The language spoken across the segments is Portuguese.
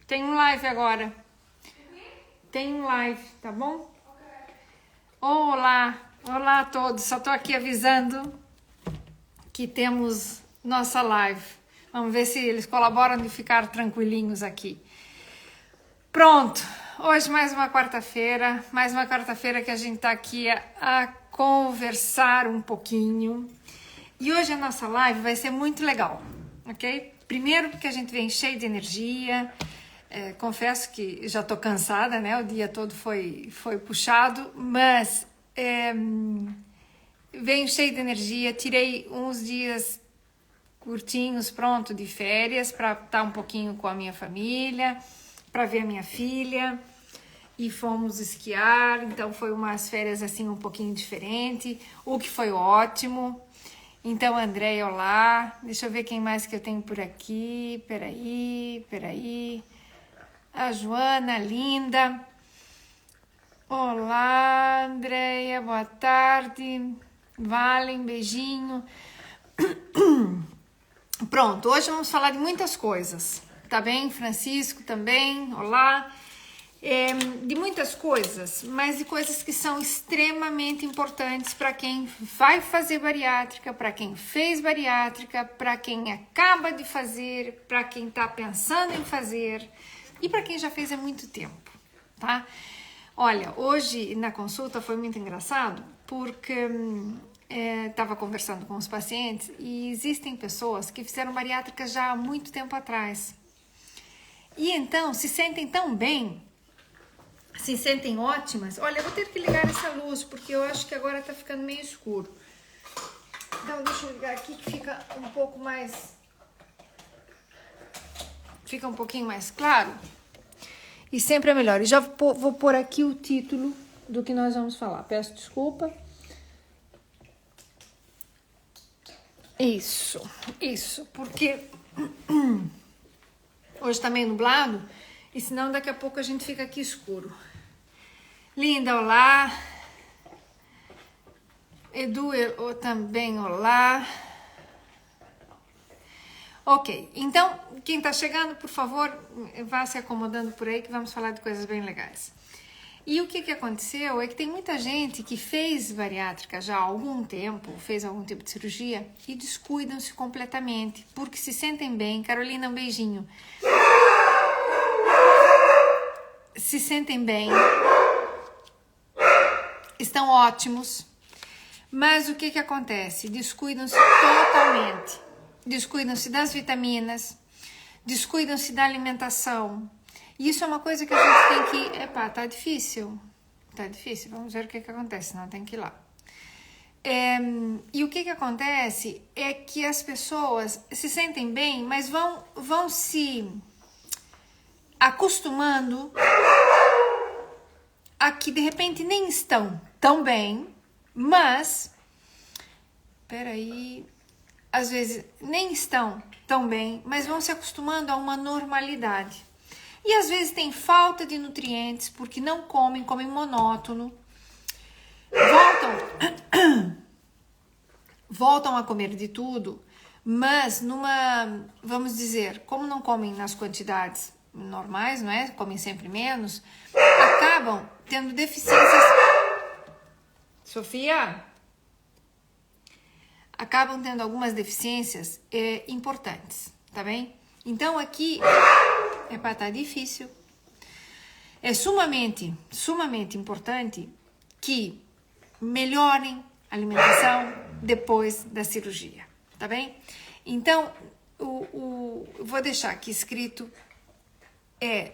Tem um live agora. Tem um live, tá bom? Olá, olá a todos. Só tô aqui avisando que temos nossa live. Vamos ver se eles colaboram de ficar tranquilinhos aqui. Pronto. Hoje mais uma quarta-feira que a gente tá aqui a conversar um pouquinho. E hoje a nossa live vai ser muito legal, ok? Primeiro porque a gente vem cheio de energia. Confesso que já tô cansada, né? O dia todo foi puxado, mas venho cheio de energia. Tirei uns dias curtinhos, pronto, de férias para estar um pouquinho com a minha família, para ver a minha filha, e fomos esquiar. Então foi umas férias assim um pouquinho diferente, o que foi ótimo. Então, Andréia, olá. Deixa eu ver quem mais que eu tenho por aqui. Peraí. A Joana, linda. Olá, Andréia, boa tarde. Valen, beijinho. Pronto, hoje vamos falar de muitas coisas, tá bem? Francisco também, olá. De muitas coisas, mas de coisas que são extremamente importantes para quem vai fazer bariátrica, para quem fez bariátrica, para quem acaba de fazer, para quem está pensando em fazer e para quem já fez há muito tempo, tá? Olha, hoje na consulta foi muito engraçado porque estava conversando com os pacientes e existem pessoas que fizeram bariátrica já há muito tempo atrás e então se sentem tão bem, se sentem ótimas. Olha, eu vou ter que ligar essa luz, porque eu acho que agora tá ficando meio escuro. Então, deixa eu ligar aqui que fica um pouco mais... Fica um pouquinho mais claro. E sempre é melhor. E já vou pôr aqui o título do que nós vamos falar. Peço desculpa. Isso, porque hoje tá meio nublado, e senão daqui a pouco a gente fica aqui escuro. Linda, olá. Edu, também, olá. Ok, então, quem tá chegando, por favor, vá se acomodando por aí que vamos falar de coisas bem legais. E o que aconteceu é que tem muita gente que fez bariátrica já há algum tempo, fez algum tipo de cirurgia e descuidam-se completamente, porque se sentem bem. Carolina, um beijinho. Se sentem bem, estão ótimos, mas o que acontece? Descuidam-se totalmente, descuidam-se das vitaminas, descuidam-se da alimentação, e isso é uma coisa que a gente tem que, tá difícil, vamos ver o que acontece, não tem que ir lá. E o que acontece é que as pessoas se sentem bem, mas vão se acostumando a que de repente nem estão tão bem, mas às vezes nem estão tão bem, mas vão se acostumando a uma normalidade. E às vezes tem falta de nutrientes porque não comem monótono, voltam a comer de tudo, mas vamos dizer, como não comem nas quantidades normais, não é? Comem sempre menos, acabam tendo deficiências. Sofia? Acabam tendo algumas deficiências importantes, tá bem? Então aqui tá difícil. É sumamente importante que melhorem a alimentação depois da cirurgia, tá bem? Então, vou deixar aqui escrito é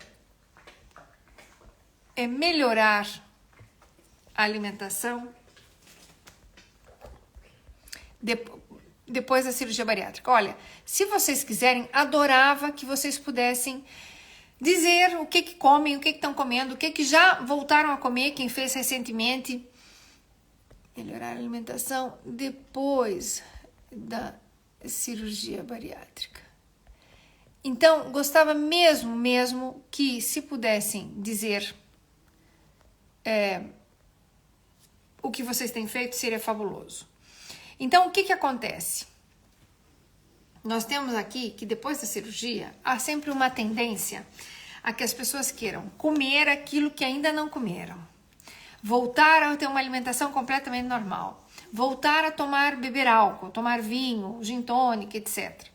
melhorar a alimentação depois da cirurgia bariátrica. Olha, se vocês quiserem, adorava que vocês pudessem dizer o que comem, o que estão comendo, o que já voltaram a comer, quem fez recentemente. Melhorar a alimentação depois da cirurgia bariátrica. Então, gostava mesmo que se pudessem dizer o que vocês têm feito, seria fabuloso. Então, o que acontece? Nós temos aqui que depois da cirurgia, há sempre uma tendência a que as pessoas queiram comer aquilo que ainda não comeram, voltar a ter uma alimentação completamente normal, voltar a beber álcool, tomar vinho, gin tônica, etc.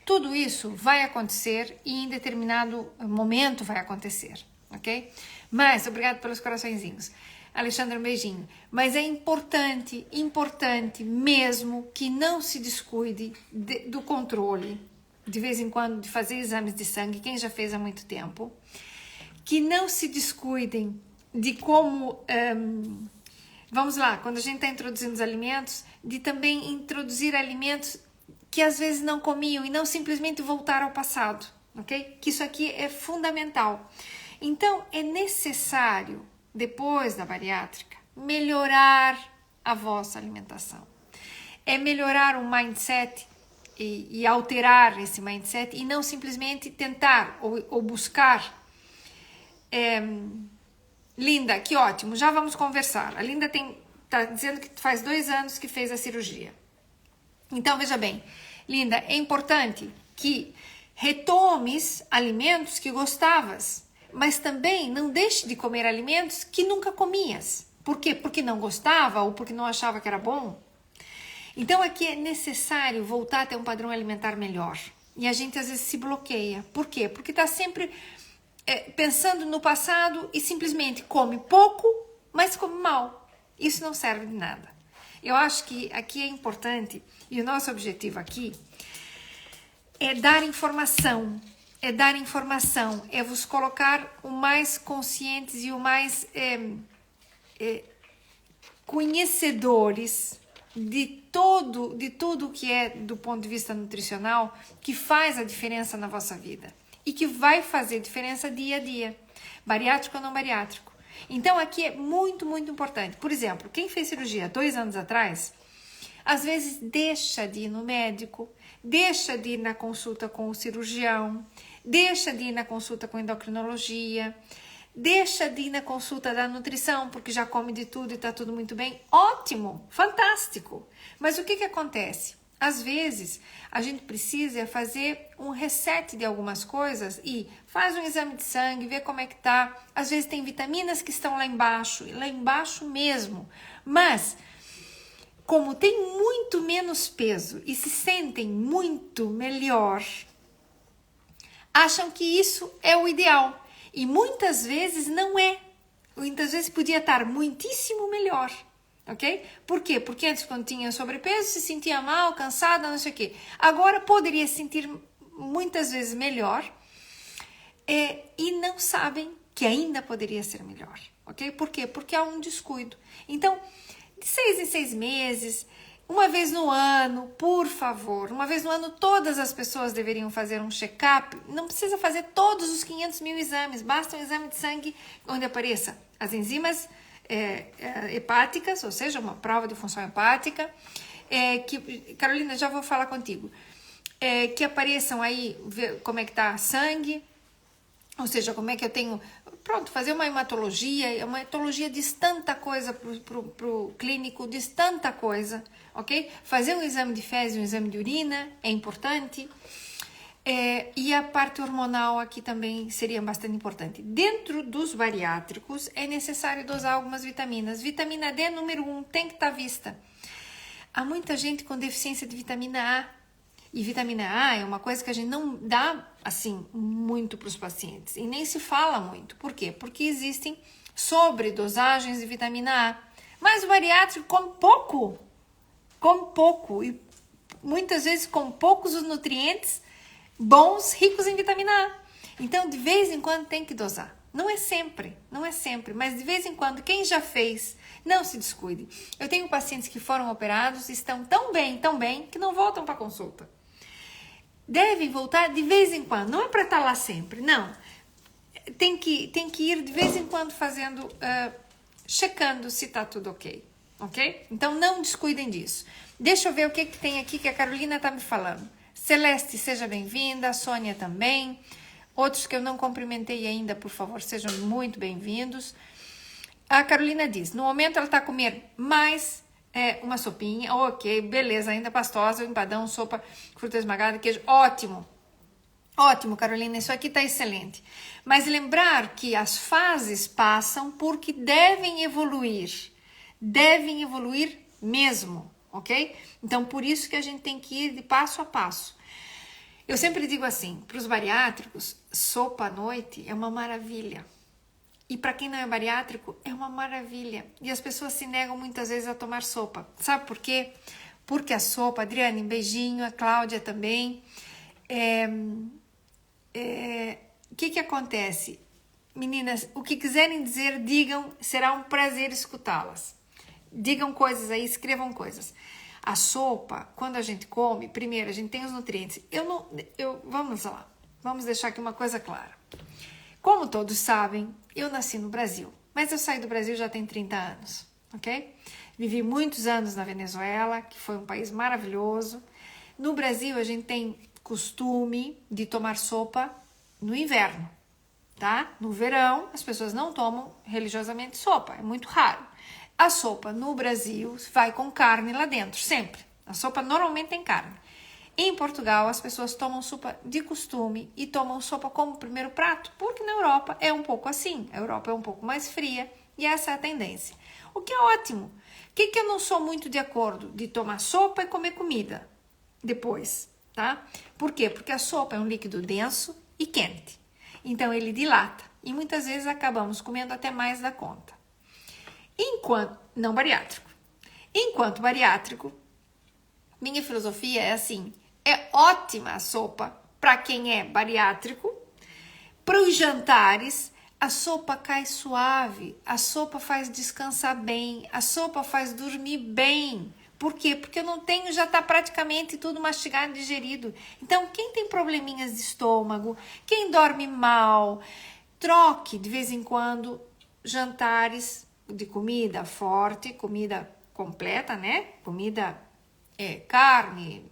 Tudo isso vai acontecer e em determinado momento vai acontecer, ok? Mas, obrigado pelos coraçõezinhos. Alexandre, um beijinho. Mas é importante mesmo que não se descuide do controle, de vez em quando, de fazer exames de sangue, quem já fez há muito tempo, que não se descuidem de como, vamos lá, quando a gente está introduzindo os alimentos, de também introduzir alimentos que às vezes não comiam e não simplesmente voltar ao passado, ok? Que isso aqui é fundamental. Então, é necessário, depois da bariátrica, melhorar a vossa alimentação. É melhorar o mindset e alterar esse mindset e não simplesmente tentar ou buscar. Linda, que ótimo, já vamos conversar. A Linda tá dizendo que faz 2 anos que fez a cirurgia. Então, veja bem, Linda, é importante que retomes alimentos que gostavas, mas também não deixe de comer alimentos que nunca comias. Por quê? Porque não gostava ou porque não achava que era bom? Então, aqui é necessário voltar a ter um padrão alimentar melhor. E a gente às vezes se bloqueia. Por quê? Porque está sempre pensando no passado e simplesmente come pouco, mas come mal. Isso não serve de nada. Eu acho que aqui é importante, e o nosso objetivo aqui é dar informação. É vos colocar o mais conscientes e o mais conhecedores de tudo que é do ponto de vista nutricional, que faz a diferença na vossa vida e que vai fazer diferença dia a dia, bariátrico ou não bariátrico. Então aqui é muito, muito importante. Por exemplo, quem fez cirurgia 2 anos atrás, às vezes deixa de ir no médico, deixa de ir na consulta com o cirurgião, deixa de ir na consulta com endocrinologia, deixa de ir na consulta da nutrição, porque já come de tudo e está tudo muito bem. Ótimo, fantástico. Mas o que acontece? Às vezes, a gente precisa fazer um reset de algumas coisas e faz um exame de sangue, vê como é que tá. Às vezes tem vitaminas que estão lá embaixo mesmo. Mas, como tem muito menos peso e se sentem muito melhor, acham que isso é o ideal. E muitas vezes não é. Muitas vezes podia estar muitíssimo melhor. Ok? Por quê? Porque antes, quando tinha sobrepeso, se sentia mal, cansada, não sei o quê. Agora poderia se sentir muitas vezes melhor e não sabem que ainda poderia ser melhor. Ok? Por quê? Porque há um descuido. Então, de 6 em 6 meses, uma vez no ano, por favor, uma vez no ano todas as pessoas deveriam fazer um check-up. Não precisa fazer todos os 500 mil exames, basta um exame de sangue onde apareça as enzimas hepáticas, ou seja, uma prova de função hepática, Carolina, já vou falar contigo, que apareçam aí, ver como é que tá sangue, ou seja, como é que eu tenho, fazer uma hematologia diz tanta coisa pro clínico, diz tanta coisa, ok? Fazer um exame de fezes, um exame de urina é importante. E a parte hormonal aqui também seria bastante importante. Dentro dos bariátricos é necessário dosar algumas vitaminas. Vitamina D número 1 tem que estar à vista. Há muita gente com deficiência de vitamina A. E vitamina A é uma coisa que a gente não dá assim muito para os pacientes. E nem se fala muito. Por quê? Porque existem sobredosagens de vitamina A. Mas o bariátrico come pouco. E muitas vezes com poucos os nutrientes bons, ricos em vitamina A. Então, de vez em quando tem que dosar. Não é sempre, mas de vez em quando, quem já fez, não se descuide. Eu tenho pacientes que foram operados e estão tão bem, que não voltam para consulta. Devem voltar de vez em quando, não é para estar lá sempre, não. Tem que ir de vez em quando fazendo, checando se está tudo ok? Então, não descuidem disso. Deixa eu ver o que tem aqui que a Carolina está me falando. Celeste, seja bem-vinda, a Sônia também. Outros que eu não cumprimentei ainda, por favor, sejam muito bem-vindos. A Carolina diz, no momento ela está a comer mais uma sopinha, ok, beleza, ainda pastosa, empadão, sopa, fruta esmagada, queijo, ótimo. Ótimo, Carolina, isso aqui está excelente. Mas lembrar que as fases passam porque devem evoluir mesmo, ok? Então, por isso que a gente tem que ir de passo a passo. Eu sempre digo assim, para os bariátricos, sopa à noite é uma maravilha. E para quem não é bariátrico, é uma maravilha. E as pessoas se negam muitas vezes a tomar sopa. Sabe por quê? Porque a sopa, Adriane, beijinho, a Cláudia também. O que acontece? Meninas, o que quiserem dizer, digam, será um prazer escutá-las. Digam coisas aí, escrevam coisas. A sopa, quando a gente come, primeiro, a gente tem os nutrientes. Vamos lá, vamos deixar aqui uma coisa clara. Como todos sabem, eu nasci no Brasil, mas eu saí do Brasil já tem 30 anos, ok? Vivi muitos anos na Venezuela, que foi um país maravilhoso. No Brasil, a gente tem costume de tomar sopa no inverno, tá? No verão, as pessoas não tomam religiosamente sopa, é muito raro. A sopa no Brasil vai com carne lá dentro, sempre. A sopa normalmente tem carne. Em Portugal, as pessoas tomam sopa de costume e tomam sopa como primeiro prato, porque na Europa é um pouco assim. A Europa é um pouco mais fria e essa é a tendência. O que é ótimo. O que eu não sou muito de acordo? De tomar sopa e comer comida depois, tá? Por quê? Porque a sopa é um líquido denso e quente. Então, ele dilata e muitas vezes acabamos comendo até mais da conta. Não bariátrico. Enquanto bariátrico, minha filosofia é assim, é ótima a sopa para quem é bariátrico, para os jantares, a sopa cai suave, a sopa faz descansar bem, a sopa faz dormir bem. Por quê? Porque eu não tenho, já está praticamente tudo mastigado e digerido. Então, quem tem probleminhas de estômago, quem dorme mal, troque de vez em quando jantares de comida forte, comida completa, né? Comida, carne,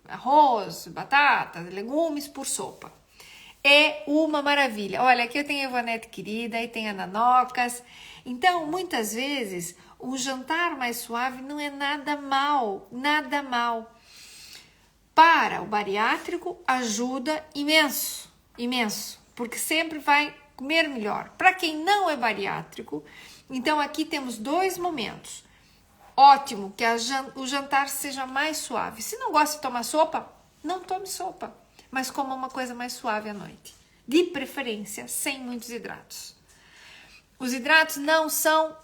arroz, batata, legumes por sopa. É uma maravilha. Olha, aqui eu tenho a Ivanete querida, aí tem a Nanocas. Então, muitas vezes, um jantar mais suave não é nada mal, nada mal. Para o bariátrico, ajuda imenso, imenso, porque sempre vai comer melhor. Para quem não é bariátrico, então aqui temos 2 momentos. Ótimo que o jantar seja mais suave. Se não gosta de tomar sopa, não tome sopa, mas coma uma coisa mais suave à noite. De preferência, sem muitos hidratos. Os hidratos não são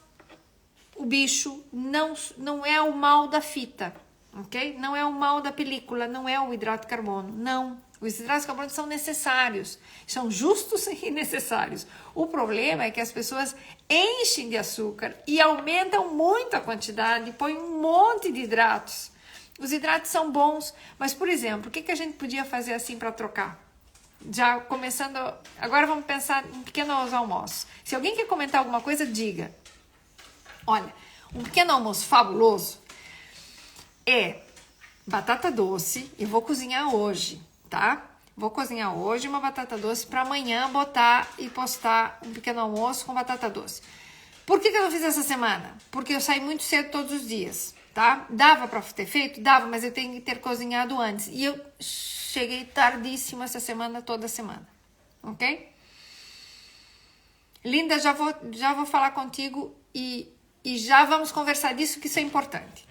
o bicho, não é o mal da fita, ok? Não é o mal da película, não é o hidrato de carbono, não. Os hidratos de carbono são necessários, são justos e necessários. O problema é que as pessoas enchem de açúcar e aumentam muito a quantidade, põem um monte de hidratos. Os hidratos são bons, mas, por exemplo, o que a gente podia fazer assim para trocar? Já começando, agora vamos pensar em pequenos almoços. Se alguém quer comentar alguma coisa, diga. Olha, um pequeno almoço fabuloso é batata doce. Eu vou cozinhar hoje, tá? Vou cozinhar hoje uma batata doce para amanhã botar e postar um pequeno almoço com batata doce. Por que eu não fiz essa semana? Porque eu saí muito cedo todos os dias, tá? Dava para ter feito? Dava, mas eu tenho que ter cozinhado antes. E eu cheguei tardíssimo essa semana, toda semana, ok? Linda, já vou falar contigo e já vamos conversar disso, que isso é importante.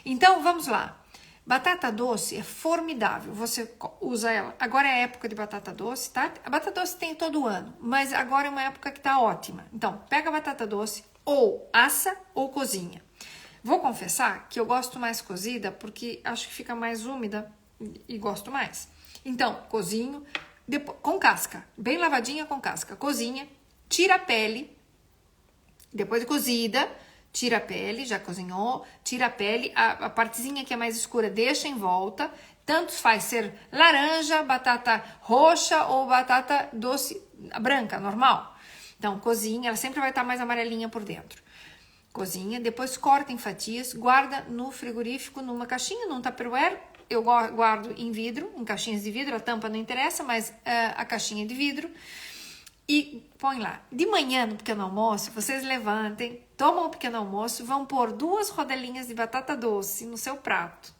Então, vamos lá. Batata doce é formidável, você usa ela. Agora é a época de batata doce, tá? A batata doce tem todo ano, mas agora é uma época que tá ótima. Então, pega a batata doce, ou assa ou cozinha. Vou confessar que eu gosto mais cozida, porque acho que fica mais úmida e gosto mais. Então, cozinho, depois, com casca, bem lavadinha com casca. Cozinha, tira a pele, depois de cozida, tira a pele, já cozinhou, tira a pele, a partezinha que é mais escura deixa em volta, tanto faz ser laranja, batata roxa ou batata doce branca, normal. Então, cozinha, ela sempre vai estar mais amarelinha por dentro. Cozinha, depois corta em fatias, guarda no frigorífico, numa caixinha, num tupperware. Eu guardo em vidro, em caixinhas de vidro, a tampa não interessa, mas a caixinha de vidro. E põe lá. De manhã, no pequeno almoço, vocês levantem, tomam o pequeno almoço, vão pôr 2 rodelinhas de batata doce no seu prato.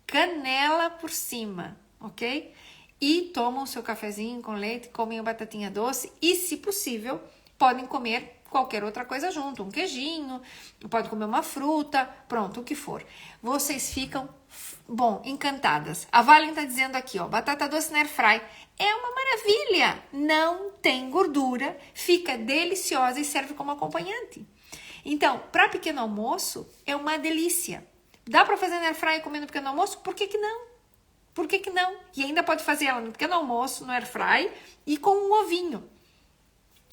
Canela por cima, ok? e tomam seu cafezinho com leite, comem a batatinha doce e, se possível, podem comer qualquer outra coisa junto, um queijinho, pode comer uma fruta, pronto, o que for. Vocês ficam, bom, encantadas. A Valen tá dizendo aqui, ó, batata doce na air fry é uma maravilha, não tem gordura, fica deliciosa e serve como acompanhante. Então, para pequeno almoço, é uma delícia. Dá para fazer na air fry comendo no pequeno almoço? Por que que não? Por que que não? E ainda pode fazer ela no pequeno almoço, no air fry e com um ovinho.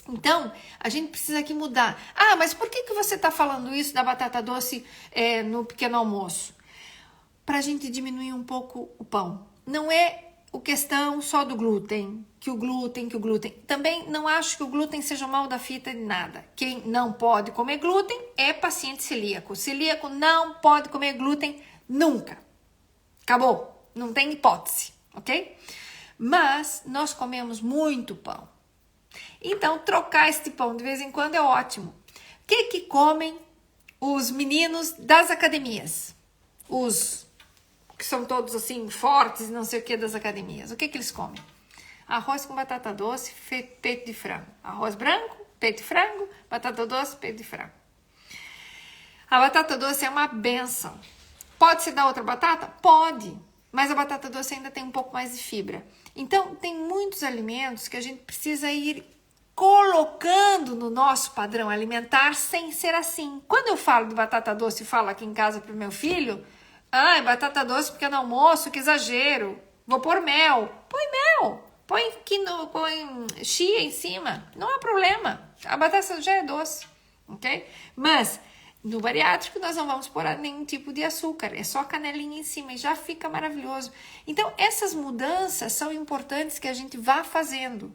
Então, a gente precisa aqui mudar. Ah, mas por que você está falando isso da batata doce no pequeno almoço? Para a gente diminuir um pouco o pão. Não é a questão só do glúten, que o glúten. Também não acho que o glúten seja o mal da fita de nada. Quem não pode comer glúten é paciente celíaco. Celíaco não pode comer glúten nunca. Acabou. Não tem hipótese, ok? Mas nós comemos muito pão. Então, trocar este pão de vez em quando é ótimo. O que comem os meninos das academias? Os que são todos assim fortes, não sei o que das academias. O que eles comem? Arroz com batata doce, peito de frango. Arroz branco, peito de frango, batata doce, peito de frango. A batata doce é uma benção. Pode se dar outra batata? Pode. Mas a batata doce ainda tem um pouco mais de fibra. Então, tem muitos alimentos que a gente precisa ir colocando no nosso padrão alimentar sem ser assim. Quando eu falo de batata doce e falo aqui em casa pro meu filho, ai, batata doce porque é no almoço, que exagero. Vou pôr mel. Põe mel. Põe chia em cima. Não há problema. A batata já é doce, ok? Mas no bariátrico nós não vamos pôr nenhum tipo de açúcar. É só canelinha em cima e já fica maravilhoso. Então essas mudanças são importantes que a gente vá fazendo.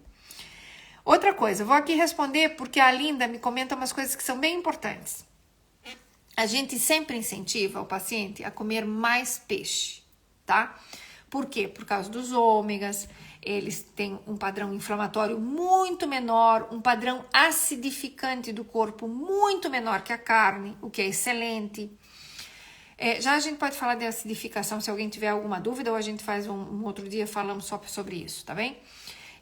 Outra coisa, vou aqui responder porque a Linda me comenta umas coisas que são bem importantes. A gente sempre incentiva o paciente a comer mais peixe, tá? Por quê? Por causa dos ômegas, eles têm um padrão inflamatório muito menor, um padrão acidificante do corpo muito menor que a carne, o que é excelente. Já a gente pode falar de acidificação se alguém tiver alguma dúvida, ou a gente faz um outro dia falamos só sobre isso, tá bem?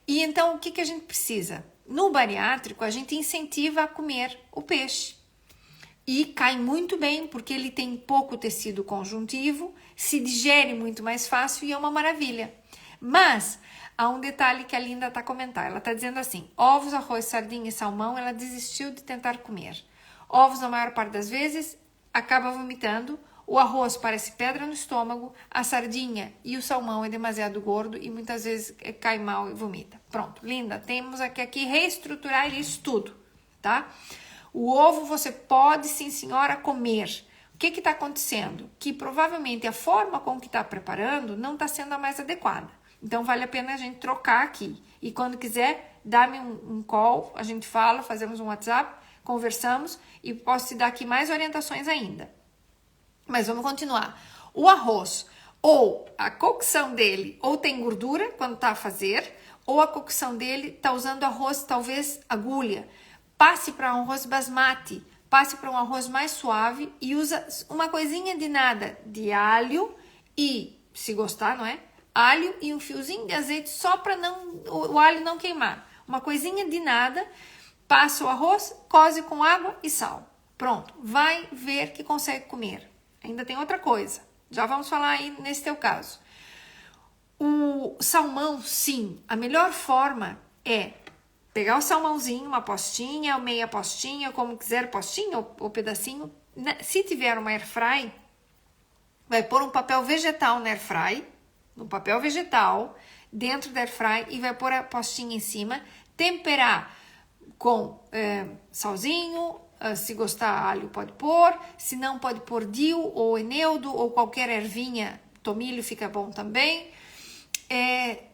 E então, o que a gente precisa? No bariátrico, a gente incentiva a comer o peixe. E cai muito bem, porque ele tem pouco tecido conjuntivo, se digere muito mais fácil e é uma maravilha. Mas, há um detalhe que a Linda está comentando. Ela está dizendo assim, ovos, arroz, sardinha e salmão, ela desistiu de tentar comer. Ovos, na maior parte das vezes, acaba vomitando. O arroz parece pedra no estômago, a sardinha e o salmão é demasiado gordo e muitas vezes cai mal e vomita. Pronto, Linda, temos aqui reestruturar isso tudo, tá? O ovo você pode, sim senhora, comer. O que está acontecendo? Que provavelmente a forma com que está preparando não está sendo a mais adequada. Então vale a pena a gente trocar aqui. E quando quiser, dá-me um call, a gente fala, fazemos um WhatsApp, conversamos e posso te dar aqui mais orientações ainda. Mas vamos continuar. O arroz, ou a cocção dele, ou tem gordura quando está a fazer, ou a cocção dele está usando arroz, talvez agulha. Passe para um arroz basmati, passe para um arroz mais suave e usa uma coisinha de nada, de alho e, se gostar, não é? Alho e um fiozinho de azeite só para o alho não queimar. Uma coisinha de nada, passa o arroz, coze com água e sal. Pronto, vai ver que consegue comer. Ainda tem outra coisa, já vamos falar aí nesse teu caso. O salmão, sim, a melhor forma é pegar o salmãozinho, uma postinha, ou meia postinha, como quiser, postinha ou pedacinho. Se tiver uma air fry, vai pôr um papel vegetal na air fry, no papel vegetal, dentro da air fry, e vai pôr a postinha em cima, temperar com salzinho, se gostar alho pode pôr, se não pode pôr dill ou eneldo ou qualquer ervinha, tomilho fica bom também,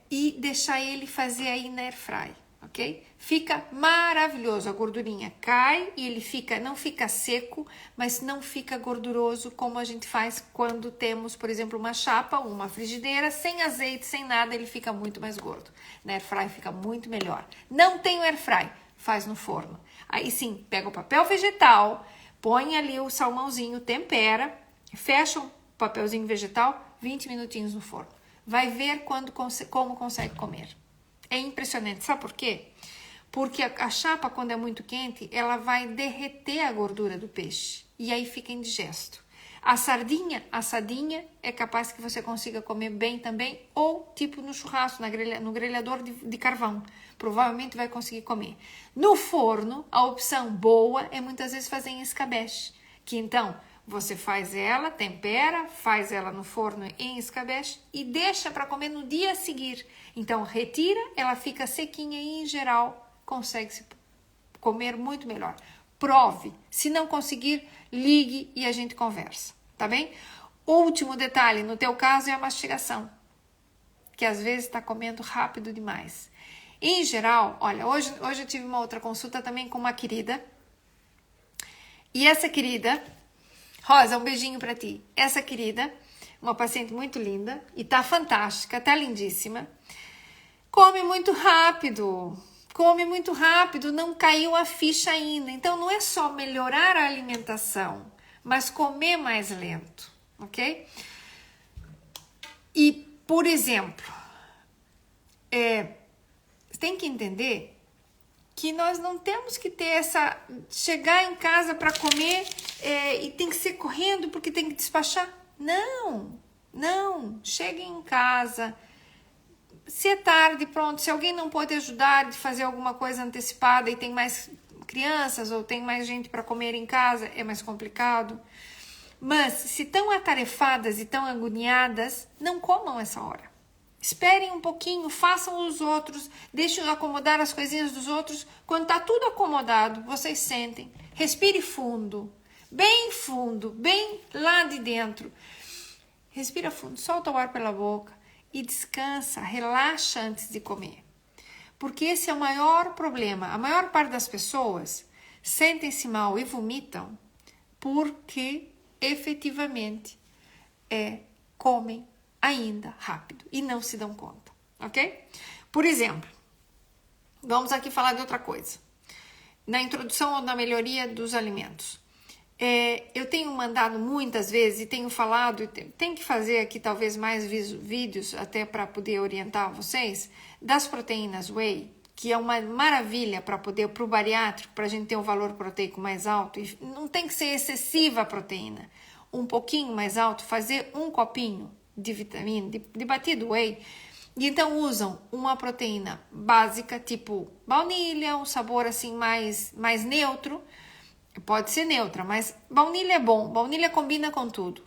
e deixar ele fazer aí na air fry, ok? Fica maravilhoso, a gordurinha cai e ele não fica seco, mas não fica gorduroso como a gente faz quando temos, por exemplo, uma chapa ou uma frigideira, sem azeite, sem nada, ele fica muito mais gordo. Na air fry fica muito melhor. Não tem o air fry, faz no forno. Aí sim, pega o papel vegetal, põe ali o salmãozinho, tempera, fecha o papelzinho vegetal, 20 minutinhos no forno. vai ver como consegue comer. É impressionante. Sabe por quê? Porque a chapa, quando é muito quente, ela vai derreter a gordura do peixe. E aí fica indigesto. A sardinha assadinha é capaz que você consiga comer bem também. Ou tipo no churrasco, no grelhador de carvão. Provavelmente vai conseguir comer. No forno, a opção boa é muitas vezes fazer em escabeche. Que então, você faz ela, tempera, faz ela no forno em escabeche e deixa para comer no dia a seguir. Então, retira, ela fica sequinha e em geral consegue-se comer muito melhor. Prove. Se não conseguir, ligue e a gente conversa, tá bem? Último detalhe, no teu caso, é a mastigação, que às vezes está comendo rápido demais. Em geral, olha, hoje eu tive uma outra consulta também com uma querida. E essa querida, Rosa, um beijinho pra ti. Essa querida, uma paciente muito linda e tá fantástica, tá lindíssima. Come muito rápido, não caiu a ficha ainda. Então, não é só melhorar a alimentação, mas comer mais lento, ok? E, por exemplo, você tem que entender que nós não temos que ter chegar em casa para comer e tem que ser correndo porque tem que despachar. Não, chegue em casa. Se é tarde, pronto, se alguém não pode ajudar de fazer alguma coisa antecipada e tem mais crianças ou tem mais gente para comer em casa, é mais complicado. Mas se estão atarefadas e estão agoniadas, não comam essa hora. Esperem um pouquinho, façam os outros, deixem acomodar as coisinhas dos outros. Quando está tudo acomodado, vocês sentem, respire fundo, bem lá de dentro. Respira fundo, solta o ar pela boca e descansa, relaxa antes de comer. Porque esse é o maior problema. A maior parte das pessoas sentem-se mal e vomitam porque efetivamente comem ainda rápido e não se dão conta, ok? Por exemplo, vamos aqui falar de outra coisa. Na introdução ou na melhoria dos alimentos. Eu tenho mandado muitas vezes e tenho falado, tem que fazer aqui talvez mais vídeos até para poder orientar vocês, das proteínas whey, que é uma maravilha para o bariátrico, para a gente ter um valor proteico mais alto. E não tem que ser excessiva a proteína, um pouquinho mais alto, fazer um copinho de vitamina, de batido whey. E então usam uma proteína básica, tipo baunilha, um sabor assim mais neutro. Pode ser neutra, mas baunilha é bom. Baunilha combina com tudo.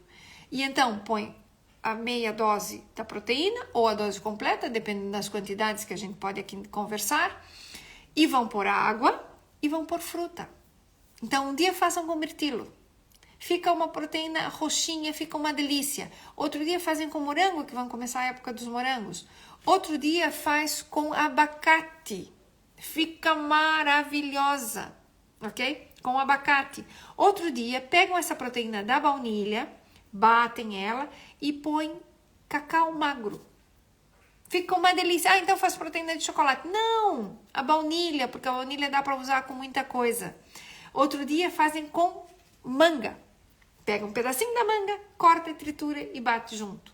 E então põe a meia dose da proteína ou a dose completa, dependendo das quantidades que a gente pode aqui conversar. E vão pôr água e vão pôr fruta. Então um dia façam com mirtilo. Fica uma proteína roxinha, fica uma delícia. Outro dia fazem com morango, que vão começar a época dos morangos. Outro dia faz com abacate. Fica maravilhosa, ok? Com abacate. Outro dia pegam essa proteína da baunilha, batem ela e põem cacau magro. Fica uma delícia. Então faz proteína de chocolate. Não! A baunilha, porque a baunilha dá para usar com muita coisa. Outro dia fazem com manga. Pega um pedacinho da manga, corta, tritura e bate junto.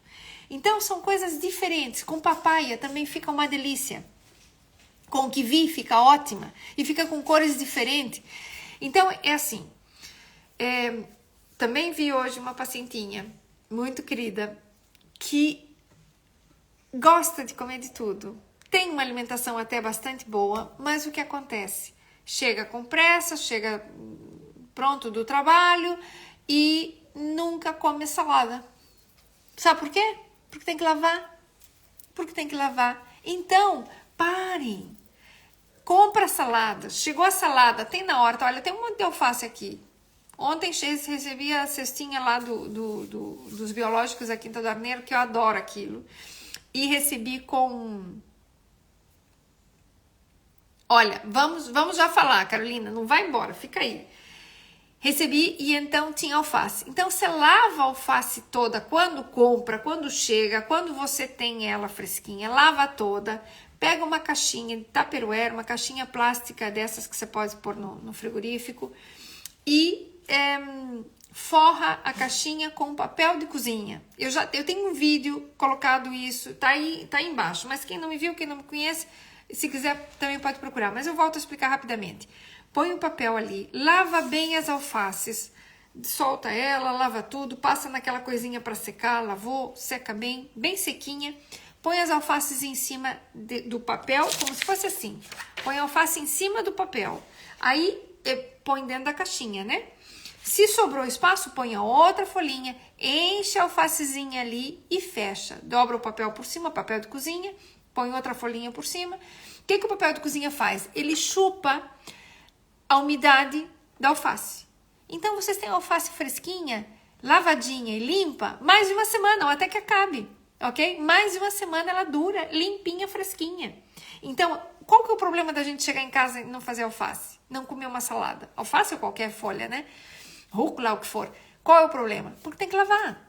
Então são coisas diferentes. Com papaya também fica uma delícia. Com kiwi fica ótima. E fica com cores diferentes. Então é assim. Também vi hoje uma pacientinha muito querida que gosta de comer de tudo. Tem uma alimentação até bastante boa, mas o que acontece? Chega com pressa, chega pronto do trabalho e nunca come salada. Sabe por quê? Porque tem que lavar. Então, parem. Compra salada. Chegou a salada, tem na horta. Olha, tem um monte de alface aqui. Ontem recebi a cestinha lá dos biológicos da Quinta do Arneiro, que eu adoro aquilo. E recebi com... Olha, vamos já falar, Carolina. Não vai embora, fica aí. Recebi e então tinha alface. Então você lava a alface toda quando compra, quando chega, quando você tem ela fresquinha, lava toda, pega uma caixinha de Tupperware, uma caixinha plástica dessas que você pode pôr no frigorífico e forra a caixinha com papel de cozinha. Eu tenho um vídeo colocado isso, tá aí embaixo, mas quem não me viu, quem não me conhece, se quiser também pode procurar, mas eu volto a explicar rapidamente. Põe o papel ali, lava bem as alfaces, solta ela, lava tudo, passa naquela coisinha para secar, lavou, seca bem, bem sequinha, põe as alfaces em cima do papel, como se fosse assim, põe a alface em cima do papel, aí põe dentro da caixinha, né? Se sobrou espaço, põe a outra folhinha, enche a alfacezinha ali e fecha. Dobra o papel por cima, papel de cozinha, põe outra folhinha por cima. O que o papel de cozinha faz? Ele chupa a umidade da alface. Então, vocês têm a alface fresquinha, lavadinha e limpa, mais de uma semana, ou até que acabe, ok? Mais de uma semana ela dura, limpinha, fresquinha. Então, qual que é o problema da gente chegar em casa e não fazer alface? Não comer uma salada? Alface ou qualquer folha, né? Rúcula, o que for. Qual é o problema? Porque tem que lavar.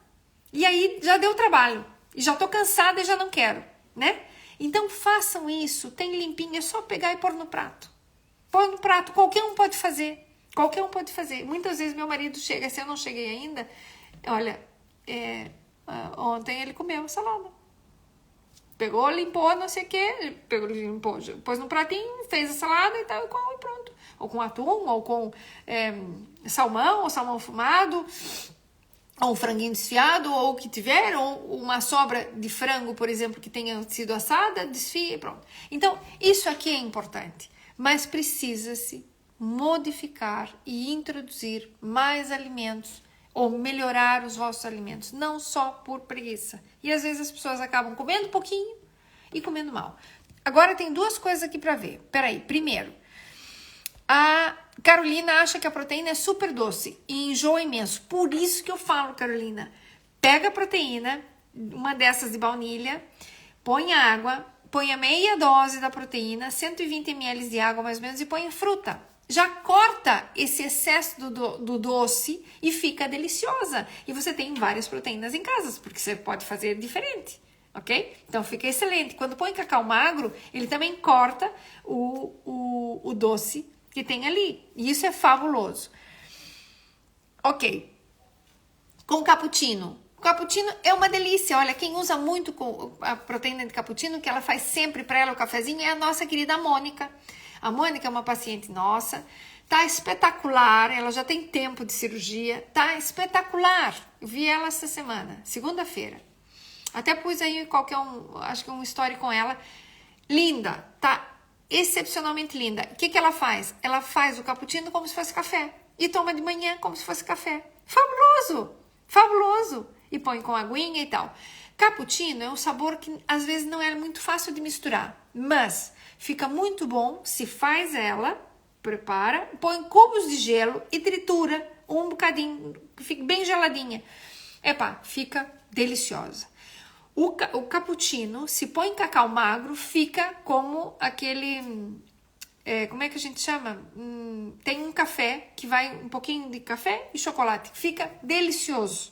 E aí já deu trabalho. E já tô cansada e já não quero, né? Então façam isso. Tem limpinho, é só pegar e pôr no prato. Põe no prato. Qualquer um pode fazer. Qualquer um pode fazer. Muitas vezes meu marido chega, se eu não cheguei ainda, olha, ontem ele comeu salada. Pegou, limpou, não sei o que, pegou, limpou, pôs no pratinho, fez a salada e tal, e pronto. Ou com atum, ou com salmão, ou salmão fumado, ou um franguinho desfiado, ou o que tiver, ou uma sobra de frango, por exemplo, que tenha sido assada, desfia e pronto. Então, isso aqui é importante, mas precisa-se modificar e introduzir mais alimentos, ou melhorar os vossos alimentos, não só por preguiça. E às vezes as pessoas acabam comendo pouquinho e comendo mal. Agora tem duas coisas aqui para ver. Peraí, primeiro, a Carolina acha que a proteína é super doce e enjoa imenso. Por isso que eu falo, Carolina, pega a proteína, uma dessas de baunilha, põe água, põe a meia dose da proteína, 120 ml de água mais ou menos, e põe fruta. Já corta esse excesso do doce e fica deliciosa. E você tem várias proteínas em casa, porque você pode fazer diferente, ok? Então fica excelente. Quando põe cacau magro, ele também corta o doce que tem ali. E isso é fabuloso. Ok. Com cappuccino. O cappuccino é uma delícia. Olha, quem usa muito a proteína de cappuccino, que ela faz sempre para ela o cafezinho, é a nossa querida Mônica. A Mônica é uma paciente nossa, tá espetacular, ela já tem tempo de cirurgia, tá espetacular. Eu vi ela essa semana, segunda-feira. Até pus aí acho que um story com ela. Linda, tá excepcionalmente linda. O que ela faz? Ela faz o cappuccino como se fosse café e toma de manhã como se fosse café. Fabuloso, fabuloso. E põe com aguinha e tal. Cappuccino é um sabor que às vezes não é muito fácil de misturar, mas fica muito bom se faz ela, prepara, põe cubos de gelo e tritura um bocadinho, fica bem geladinha. Fica deliciosa. O cappuccino, se põe cacau magro, fica como aquele, como é que a gente chama? Tem um café que vai um pouquinho de café e chocolate, fica delicioso.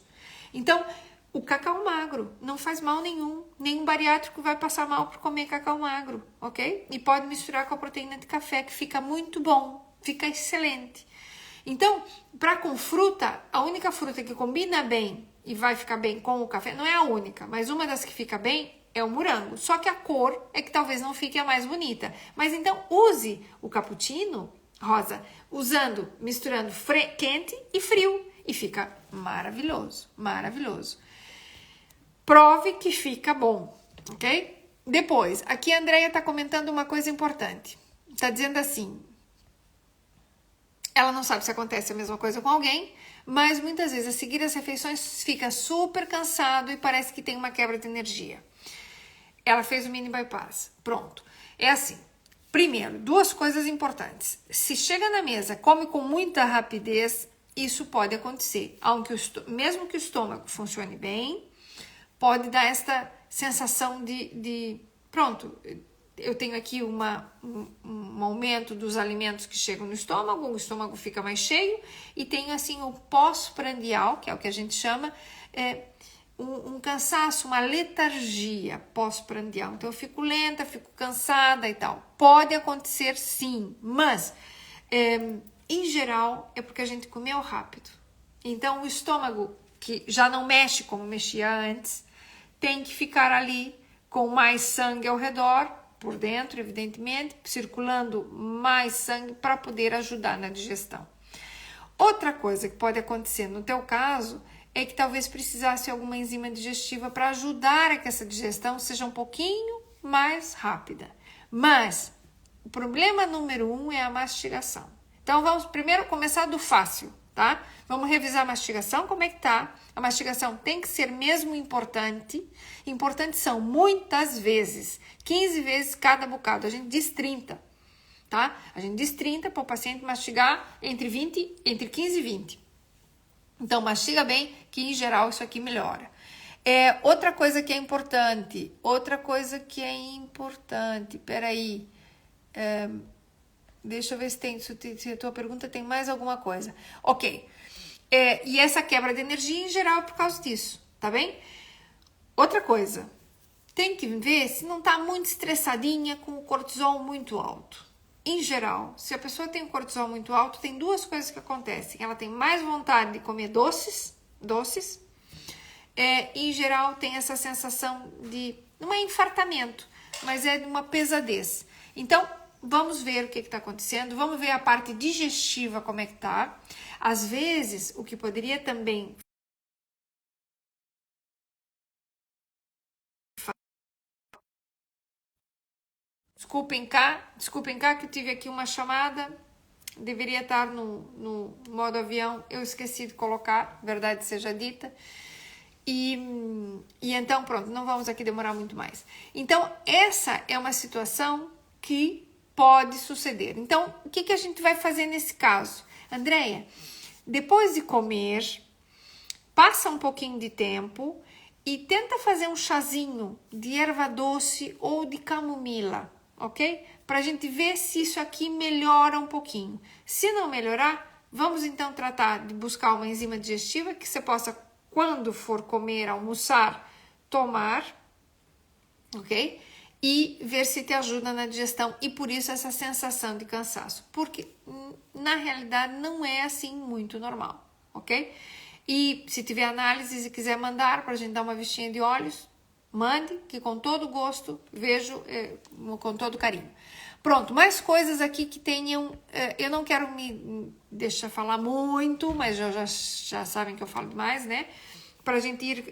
Então, o cacau magro não faz mal nenhum bariátrico vai passar mal por comer cacau magro, ok? E pode misturar com a proteína de café, que fica muito bom, fica excelente. Então, com fruta, a única fruta que combina bem e vai ficar bem com o café, não é a única, mas uma das que fica bem é o morango. Só que a cor é que talvez não fique a mais bonita. Mas então, use o cappuccino, Rosa, misturando quente e frio. E fica maravilhoso, maravilhoso. Prove que fica bom, ok? Depois, aqui a Andrea tá comentando uma coisa importante. Tá dizendo assim, ela não sabe se acontece a mesma coisa com alguém, mas muitas vezes a seguir as refeições fica super cansado e parece que tem uma quebra de energia. Ela fez o mini bypass. Pronto. É assim. Primeiro, duas coisas importantes. Se chega na mesa, come com muita rapidez, isso pode acontecer. Mesmo que o estômago funcione bem, pode dar esta sensação de pronto, eu tenho aqui um aumento dos alimentos que chegam no estômago, o estômago fica mais cheio, e tenho assim o pós-prandial, que é o que a gente chama, um cansaço, uma letargia pós-prandial. Então eu fico lenta, fico cansada e tal. Pode acontecer sim, mas em geral, é porque a gente comeu rápido. Então, o estômago, que já não mexe como mexia antes, tem que ficar ali com mais sangue ao redor, por dentro, evidentemente, circulando mais sangue para poder ajudar na digestão. Outra coisa que pode acontecer no teu caso é que talvez precisasse alguma enzima digestiva para ajudar a que essa digestão seja um pouquinho mais rápida. Mas o problema número 1 é a mastigação. Então vamos primeiro começar do fácil, tá? Vamos revisar a mastigação, como é que tá? A mastigação tem que ser mesmo importante. Importantes são muitas vezes, 15 vezes cada bocado. A gente diz 30. Tá? A gente diz 30 para o paciente mastigar entre 15 e 20. Então, mastiga bem, que em geral isso aqui melhora. Outra coisa que é importante, peraí, deixa eu ver se a tua pergunta tem mais alguma coisa. Ok, e essa quebra de energia em geral é por causa disso, tá bem? Outra coisa, tem que ver se não tá muito estressadinha com o cortisol muito alto. Em geral, se a pessoa tem um cortisol muito alto, tem duas coisas que acontecem. Ela tem mais vontade de comer doces, em geral tem essa sensação de, não é infartamento, mas é de uma pesadez. Então, vamos ver o que está acontecendo, vamos ver a parte digestiva como é que tá. Às vezes, o que poderia também Desculpem cá que eu tive aqui uma chamada, deveria estar no modo avião, eu esqueci de colocar, verdade seja dita, e então pronto, não vamos aqui demorar muito mais. Então essa é uma situação que pode suceder. Então o que a gente vai fazer nesse caso? Andréia, depois de comer, passa um pouquinho de tempo e tenta fazer um chazinho de erva doce ou de camomila, ok? Para a gente ver se isso aqui melhora um pouquinho. Se não melhorar, vamos então tratar de buscar uma enzima digestiva que você possa, quando for comer, almoçar, tomar, ok? E ver se te ajuda na digestão e por isso essa sensação de cansaço. Porque na realidade não é assim muito normal, ok? E se tiver análises e quiser mandar para a gente dar uma vistinha de olhos, mande, que com todo gosto vejo, com todo carinho. Pronto, mais coisas aqui que tenham, eu não quero me deixar falar muito, mas já sabem que eu falo demais, né? Para a gente ir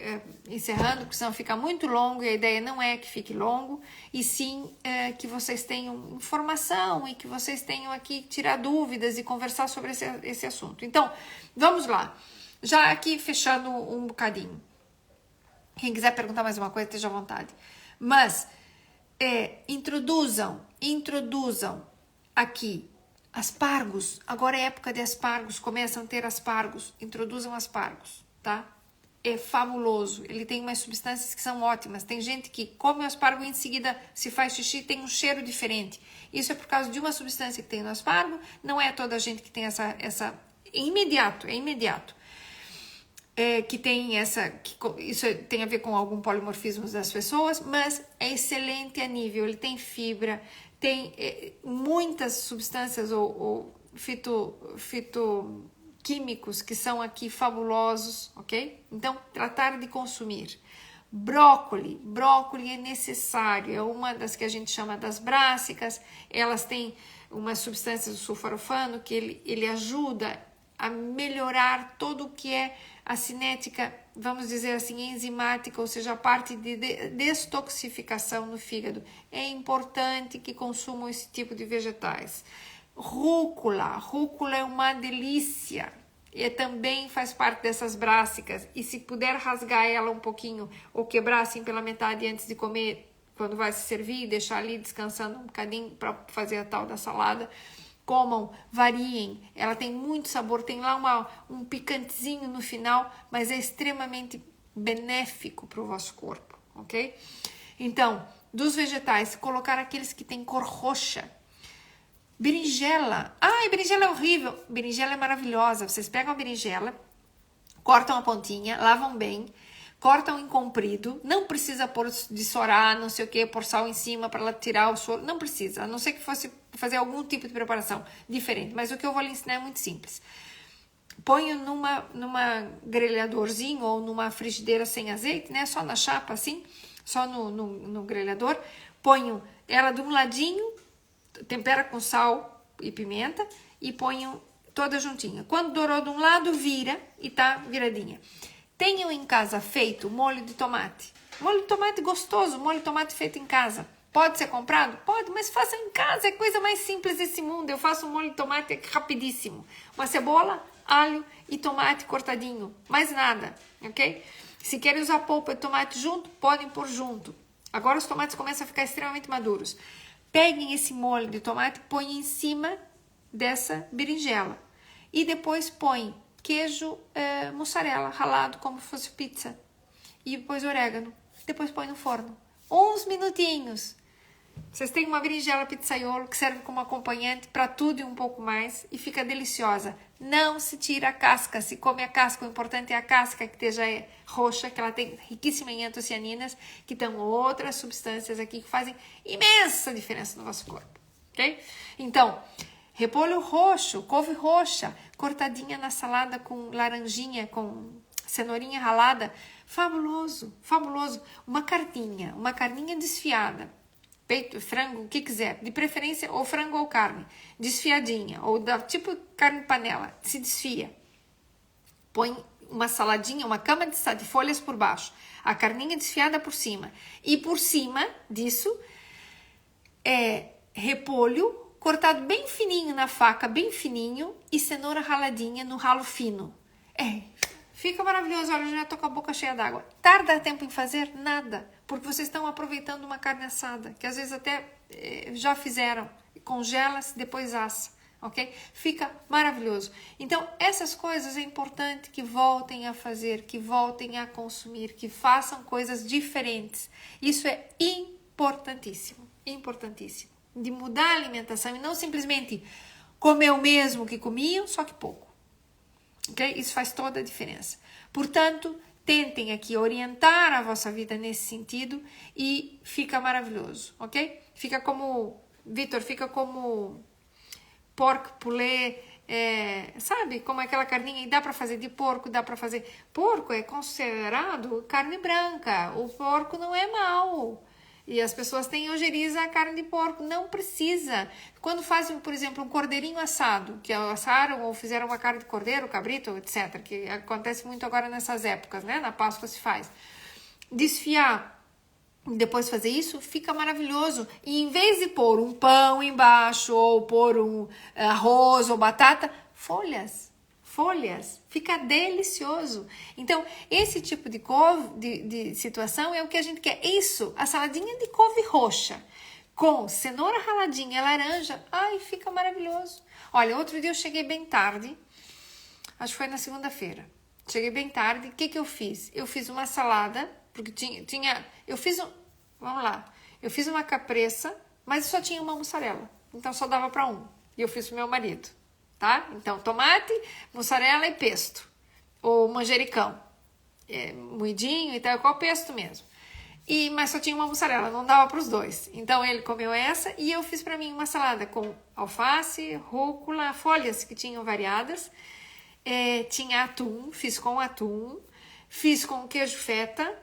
encerrando, porque senão fica muito longo, e a ideia não é que fique longo, e sim que vocês tenham informação e que vocês tenham aqui tirar dúvidas e conversar sobre esse assunto. Então, vamos lá. Já aqui fechando um bocadinho. Quem quiser perguntar mais uma coisa, esteja à vontade. Mas introduzam aqui aspargos. Agora é época de aspargos, começam a ter aspargos. Introduzam aspargos, tá? É fabuloso. Ele tem umas substâncias que são ótimas. Tem gente que come o aspargo e em seguida se faz xixi, tem um cheiro diferente. Isso é por causa de uma substância que tem no aspargo. Não é toda a gente que tem essa é imediato. Que tem isso tem a ver com algum polimorfismo das pessoas, mas é excelente a nível, ele tem fibra, tem muitas substâncias ou fitoquímicos que são aqui fabulosos, ok? Então, tratar de consumir. Brócoli é necessário, é uma das que a gente chama das brássicas, elas têm uma substância do sulforafano que ele ajuda a melhorar todo o que é a cinética, vamos dizer assim, enzimática, ou seja, a parte de destoxificação no fígado. É importante que consumam esse tipo de vegetais. Rúcula é uma delícia e também faz parte dessas brássicas. E se puder rasgar ela um pouquinho ou quebrar assim pela metade antes de comer, quando vai se servir, deixar ali descansando um bocadinho para fazer a tal da salada, comam, variem, ela tem muito sabor, tem lá um picantezinho no final, mas é extremamente benéfico para o vosso corpo, ok? Então, dos vegetais, colocar aqueles que têm cor roxa. Berinjela, berinjela é horrível, berinjela é maravilhosa, vocês pegam a berinjela, cortam a pontinha, lavam bem, cortam em comprido, não precisa pôr de sorar, não sei o que, pôr sal em cima para ela tirar o soro, não precisa, a não ser que fosse fazer algum tipo de preparação diferente, mas o que eu vou lhe ensinar é muito simples. Ponho numa grelhadorzinho ou numa frigideira sem azeite, né? Só na chapa assim, só no grelhador. Ponho ela de um ladinho, tempera com sal e pimenta e ponho toda juntinha. Quando dourou de um lado, vira e tá viradinha. Tenho em casa feito molho de tomate. Molho de tomate gostoso, molho de tomate feito em casa. Pode ser comprado? Pode, mas faça em casa, é a coisa mais simples desse mundo. Eu faço um molho de tomate rapidíssimo. Uma cebola, alho e tomate cortadinho. Mais nada, ok? Se querem usar polpa de tomate junto, podem pôr junto. Agora os tomates começam a ficar extremamente maduros. Peguem esse molho de tomate e põem em cima dessa berinjela. E depois põem queijo mussarela ralado como se fosse pizza. E depois orégano. Depois põe no forno. Uns minutinhos. Vocês têm uma berinjela pizzaiolo que serve como acompanhante para tudo e um pouco mais. E fica deliciosa. Não se tira a casca. Se come a casca, o importante é a casca que esteja roxa, que ela tem riquíssima em antocianinas, que estão outras substâncias aqui que fazem imensa diferença no nosso corpo. Ok? Então, repolho roxo, couve roxa, cortadinha na salada com laranjinha, com cenourinha ralada. Fabuloso, fabuloso. Uma carninha desfiada. Peito, frango, o que quiser. De preferência, ou frango ou carne. Desfiadinha, ou tipo carne de panela. Se desfia. Põe uma saladinha, uma cama de folhas por baixo. A carninha desfiada por cima. E por cima disso, repolho cortado bem fininho na faca, bem fininho, e cenoura raladinha no ralo fino. Fica maravilhoso. Olha, eu já tô com a boca cheia d'água. Tarda tempo em fazer? Nada. Porque vocês estão aproveitando uma carne assada, que às vezes até já fizeram. Congela-se, depois assa. Ok? Fica maravilhoso. Então, essas coisas é importante que voltem a fazer, que voltem a consumir, que façam coisas diferentes. Isso é importantíssimo. Importantíssimo. De mudar a alimentação e não simplesmente comer o mesmo que comiam, só que pouco. Okay? Isso faz toda a diferença. Portanto, tentem aqui orientar a vossa vida nesse sentido e fica maravilhoso, ok? Fica como, Vitor, fica como porco pulê, sabe? Como aquela carninha, e dá para fazer de porco, dá para fazer... Porco é considerado carne branca, o porco não é mau. E as pessoas têm ojeriza à carne de porco. Não precisa. Quando fazem, por exemplo, um cordeirinho assado, que assaram ou fizeram uma carne de cordeiro, cabrito, etc., que acontece muito agora nessas épocas, né? Na Páscoa se faz. Desfiar, depois fazer isso, fica maravilhoso. E em vez de pôr um pão embaixo, ou pôr um arroz ou batata, folhas. Fica delicioso. Então, esse tipo de situação é o que a gente quer. Isso, a saladinha de couve roxa, com cenoura raladinha, laranja, fica maravilhoso. Olha, outro dia eu cheguei bem tarde, acho que foi na segunda-feira. Cheguei bem tarde, o que eu fiz? Eu fiz uma salada, porque eu fiz uma capressa, mas só tinha uma mussarela, então só dava para um, e eu fiz pro meu marido. Tá? Então, tomate, mussarela e pesto. Ou manjericão. Moidinho e tal, qual pesto mesmo. Mas só tinha uma mussarela, não dava para os dois. Então, ele comeu essa e eu fiz para mim uma salada com alface, rúcula, folhas que tinham variadas. Tinha atum, fiz com atum. Fiz com queijo feta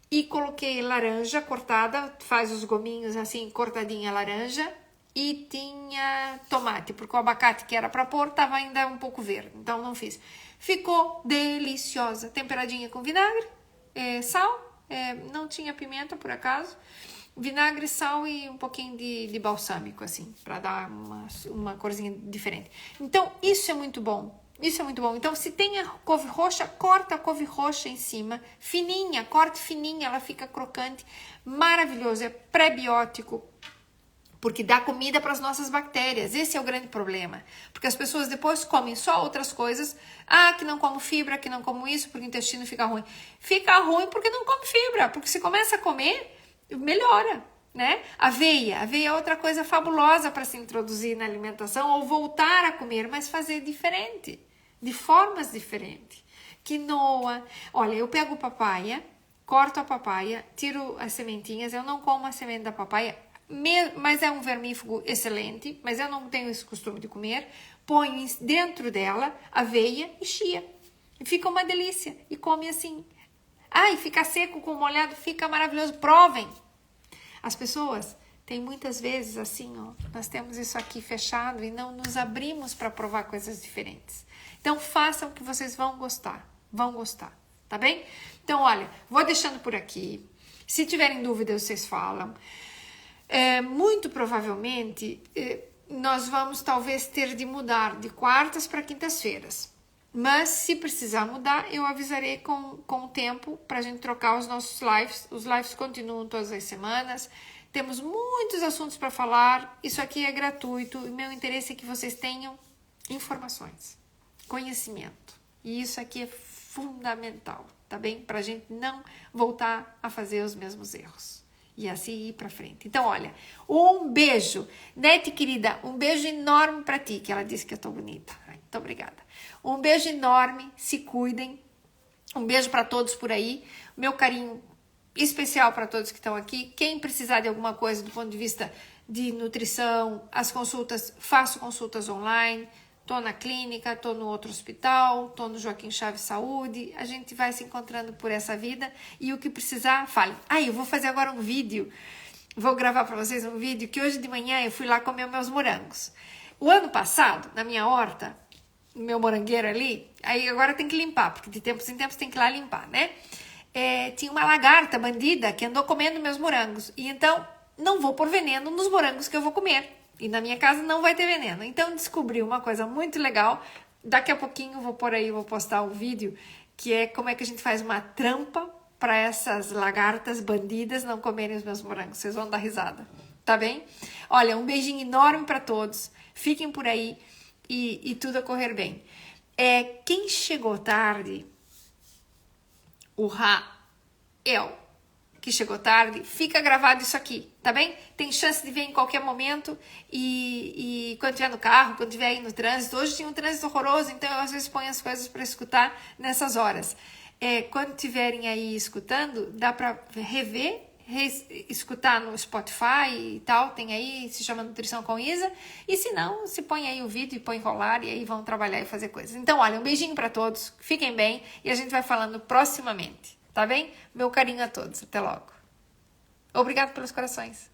e coloquei laranja cortada, faz os gominhos assim, cortadinha a laranja. E tinha tomate, porque o abacate que era para pôr estava ainda um pouco verde, então não fiz. Ficou deliciosa, temperadinha com vinagre, sal, não tinha pimenta por acaso, vinagre, sal e um pouquinho de balsâmico, assim, para dar uma corzinha diferente. Então, isso é muito bom. Então, se tem a couve roxa, corta a couve roxa em cima, fininha, corte fininha, ela fica crocante, maravilhoso, é pré-biótico, porque dá comida para as nossas bactérias. Esse é o grande problema. Porque as pessoas depois comem só outras coisas. Que não como fibra, que não como isso, porque o intestino fica ruim. Fica ruim porque não come fibra. Porque se começa a comer, melhora, né? Aveia é outra coisa fabulosa para se introduzir na alimentação ou voltar a comer, mas fazer diferente. De formas diferentes. Quinoa. Olha, eu pego papaya, corto a papaya, tiro as sementinhas. Eu não como a semente da papaya. mas é um vermífugo excelente, mas eu não tenho esse costume de comer. Ponho dentro dela aveia e chia. E fica uma delícia. E come assim. E fica seco com molhado, fica maravilhoso. Provem! As pessoas têm muitas vezes assim, ó, nós temos isso aqui fechado e não nos abrimos para provar coisas diferentes. Então façam que vocês vão gostar, tá bem? Então olha, vou deixando por aqui. Se tiverem dúvidas, vocês falam. Muito provavelmente nós vamos talvez ter de mudar de quartas para quintas-feiras. Mas se precisar mudar, eu avisarei com o tempo para a gente trocar os nossos lives. Os lives continuam todas as semanas. Temos muitos assuntos para falar. Isso aqui é gratuito. E meu interesse é que vocês tenham informações, conhecimento. E isso aqui é fundamental, tá bem? Para a gente não voltar a fazer os mesmos erros. E assim ir pra frente. Então, olha, um beijo. Nete, querida, um beijo enorme pra ti, que ela disse que eu tô bonita. Muito obrigada. Um beijo enorme, se cuidem. Um beijo pra todos por aí. Meu carinho especial para todos que estão aqui. Quem precisar de alguma coisa do ponto de vista de nutrição, as consultas, faço consultas online. Tô na clínica, tô no outro hospital, tô no Joaquim Chaves Saúde. A gente vai se encontrando por essa vida e o que precisar, fale. Eu vou fazer agora um vídeo, vou gravar para vocês um vídeo que hoje de manhã eu fui lá comer meus morangos. O ano passado, na minha horta, no meu morangueiro ali, aí agora tem que limpar, porque de tempos em tempos tem que ir lá limpar, né? Tinha uma lagarta bandida que andou comendo meus morangos. E então, não vou pôr veneno nos morangos que eu vou comer. E na minha casa não vai ter veneno. Então descobri uma coisa muito legal. Daqui a pouquinho vou postar um vídeo que é como é que a gente faz uma trampa para essas lagartas bandidas não comerem os meus morangos. Vocês vão dar risada, tá bem? Olha, um beijinho enorme para todos. Fiquem por aí e tudo a correr bem. Quem chegou tarde, o Rael, que chegou tarde, fica gravado isso aqui, tá bem? Tem chance de ver em qualquer momento e quando estiver no carro, quando estiver aí no trânsito. Hoje tinha um trânsito horroroso, então eu às vezes ponho as coisas para escutar nessas horas. Quando estiverem aí escutando, dá para rever, escutar no Spotify e tal, tem aí, se chama Nutrição com Isa, e se não, se põe aí o vídeo e põe rolar e aí vão trabalhar e fazer coisas. Então, olha, um beijinho para todos, fiquem bem e a gente vai falando proximamente. Tá bem? Meu carinho a todos. Até logo. Obrigado pelos corações.